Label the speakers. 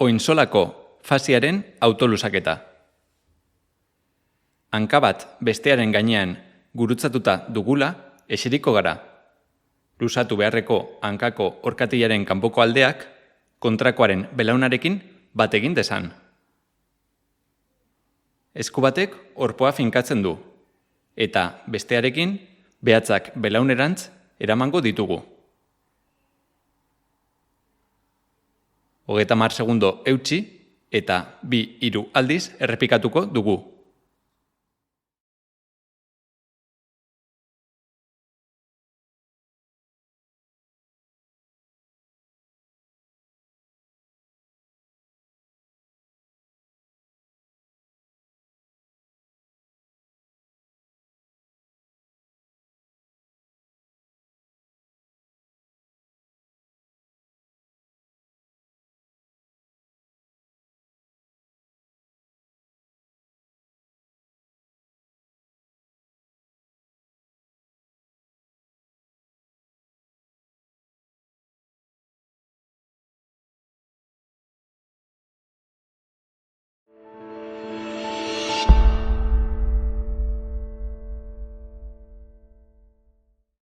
Speaker 1: oinsolako fasiaren autolusaketa. Hanka bat bestearen gainean gurutzatuta dugula eseriko gara. Lusatu beharreko hankako orkatilaren kanpoko aldeak kontrakoaren belaunarekin bat egin dezan. Esku batek orpoa finkatzen du, eta bestearekin behatzak belaunerantz eramango ditugu. 30 segundo eutsi eta 2-3 aldiz errepikatuko dugu.